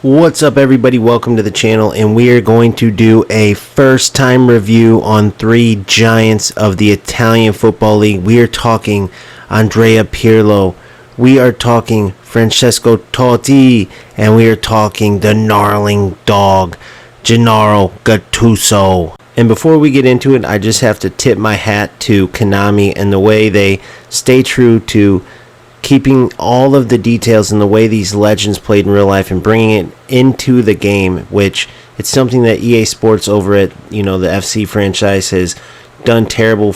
What's up, everybody? Welcome to the channel, and we are going to do a first time review on three giants of the Italian Football League. We are talking Andrea Pirlo, we are talking Francesco Totti, and we are talking the gnarling dog Gennaro Gattuso. And before we get into it, I just have to tip my hat to Konami and the way they stay true to keeping all of the details and the way these legends played in real life and bringing it into the game, which it's something that EA Sports over at the FC franchise has done terrible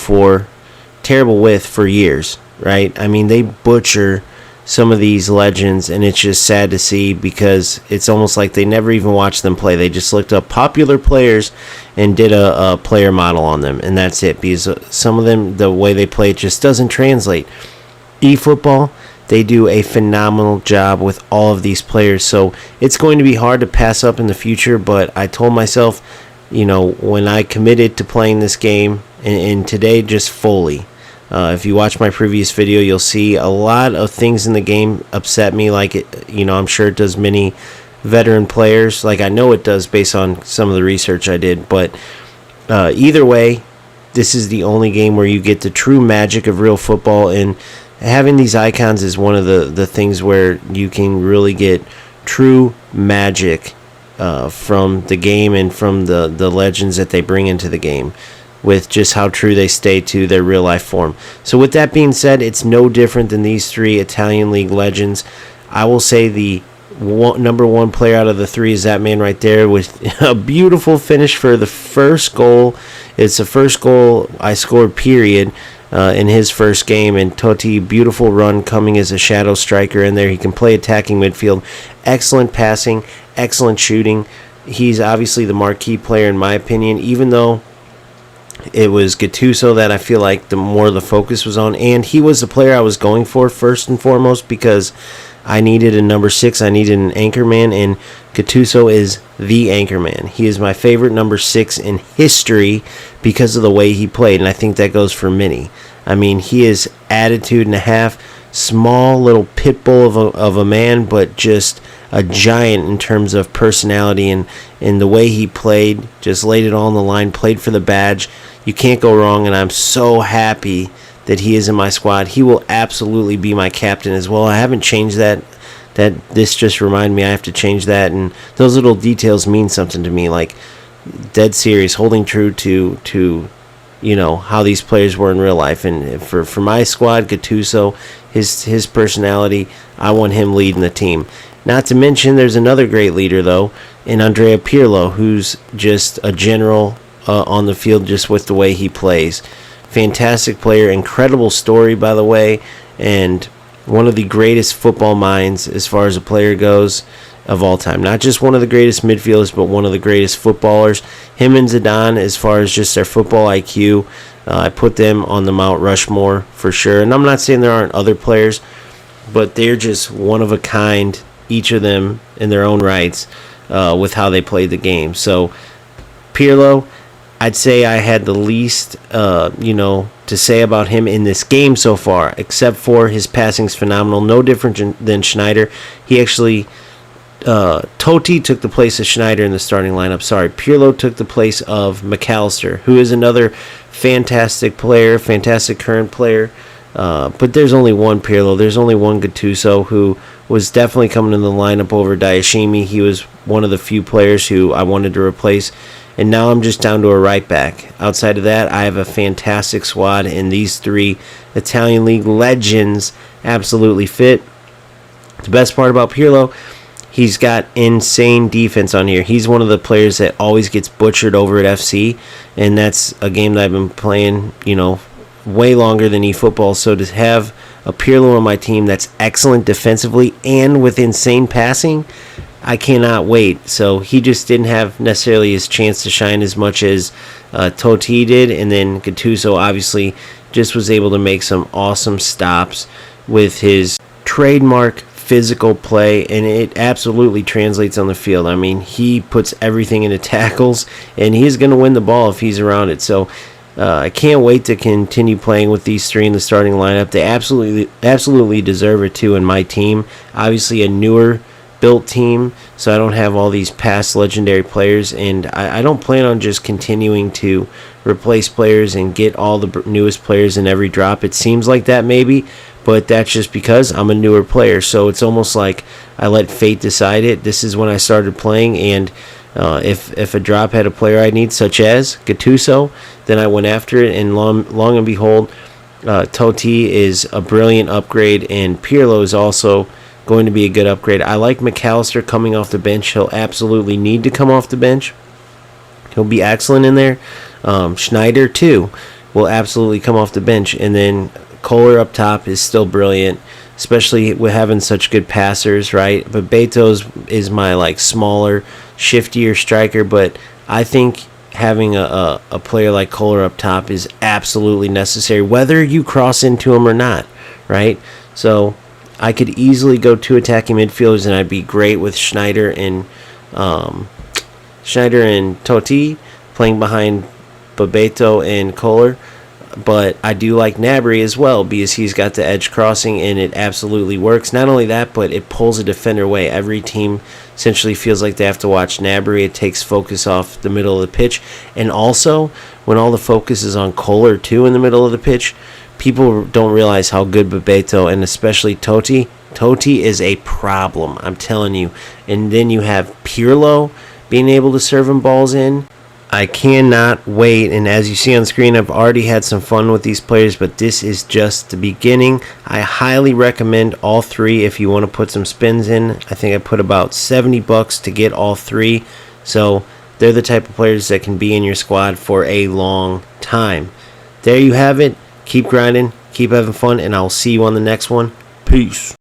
with for years, right? I mean, they butcher some of these legends, and it's just sad to see because it's almost like they never even watched them play. They just looked up popular players and did a player model on them, and that's it, because some of them, the way they play, it just doesn't translate. eFootball, they do a phenomenal job with all of these players, so it's going to be hard to pass up in the future. But I told myself, when I committed to playing this game, and today just fully, if you watch my previous video, you'll see a lot of things in the game upset me, like I'm sure it does many veteran players, like I know it does based on some of the research I did. But either way, this is the only game where you get the true magic of real football, and having these icons is one of the things where you can really get true magic from the game and from the legends that they bring into the game, with just how true they stay to their real life form. So with that being said, it's no different than these three Italian league legends. I will say the number one player out of the three is that man right there, with a beautiful finish for the first goal. It's the first goal I scored, period, in his first game. And Totti, beautiful run, coming as a shadow striker in there. He can play attacking midfield, excellent passing, excellent shooting. He's obviously the marquee player in my opinion, even though it was Gattuso that I feel like the more the focus was on, and he was the player I was going for first and foremost, because I needed a number 6, I needed an anchor man, and Gattuso is the anchor man. He is my favorite number 6 in history because of the way he played, and I think that goes for many. I mean, he is attitude and a half, small little pit bull of a man, but just a giant in terms of personality, and the way he played, just laid it all on the line, played for the badge. You can't go wrong, and I'm so happy that he is in my squad. He will absolutely be my captain as well. I haven't changed that. This just reminded me I have to change that, and those little details mean something to me, like dead serious, holding true to how these players were in real life. And for my squad, Gattuso, his personality, I want him leading the team. Not to mention, there's another great leader, though, in Andrea Pirlo, who's just a general on the field just with the way he plays. Fantastic player, incredible story, by the way, and one of the greatest football minds as far as a player goes of all time. Not just one of the greatest midfielders, but one of the greatest footballers. Him and Zidane, as far as just their football IQ, I put them on the Mount Rushmore for sure. And I'm not saying there aren't other players, but they're just one of a kind, each of them in their own rights, with how they played the game. So Pirlo, I'd say I had the least, to say about him in this game so far, except for his passing's phenomenal. No different than Schneider. He actually, Totti took the place of Schneider in the starting lineup. Sorry, Pirlo took the place of McAllister, who is another fantastic player, fantastic current player. But there's only one Pirlo. There's only one Gattuso, who was definitely coming in the lineup over Diashimi. He was one of the few players who I wanted to replace. And now I'm just down to a right back. Outside of that, I have a fantastic squad, and these three Italian League legends absolutely fit. The best part about Pirlo, he's got insane defense on here. He's one of the players that always gets butchered over at FC, and that's a game that I've been playing, way longer than eFootball. So to have a Pirlo on my team that's excellent defensively and with insane passing, I cannot wait. So he just didn't have necessarily his chance to shine as much as Totti did, and then Gattuso obviously just was able to make some awesome stops with his trademark physical play, and it absolutely translates on the field. I mean, he puts everything into tackles, and he's going to win the ball if he's around it. So I can't wait to continue playing with these three in the starting lineup. They absolutely deserve it too in my team. Obviously a newer built team, so I don't have all these past legendary players, and I don't plan on just continuing to replace players and get all the newest players in every drop. It seems like that maybe, but that's just because I'm a newer player, so it's almost like I let fate decide it. This is when I started playing, and if a drop had a player I need, such as Gattuso, then I went after it, and long and behold, TOTTI is a brilliant upgrade, and PIRLO is also going to be a good upgrade. I like McAllister coming off the bench. He'll absolutely need to come off the bench. He'll be excellent in there. Schneider, too, will absolutely come off the bench. And then Kohler up top is still brilliant, especially with having such good passers, right? But Beto's is my, like, smaller, shiftier striker, but I think having a player like Kohler up top is absolutely necessary, whether you cross into him or not, right? So I could easily go 2 attacking midfielders, and I'd be great with Schneider and TOTTI playing behind Bebeto and Kohler. But I do like Gnabry as well, because he's got the edge crossing, and it absolutely works. Not only that, but it pulls a defender away. Every team essentially feels like they have to watch Gnabry. It takes focus off the middle of the pitch. And also, when all the focus is on Kohler, too, in the middle of the pitch, people don't realize how good Bebeto and especially TOTTI is a problem, I'm telling you. And then you have Pirlo being able to serve him balls in. I cannot wait, and as you see on screen, I've already had some fun with these players, but this is just the beginning. I highly recommend all 3 if you want to put some spins in. I think I put about $70 to get all 3, so they're the type of players that can be in your squad for a long time. There you have it. Keep grinding, keep having fun, and I'll see you on the next one. Peace.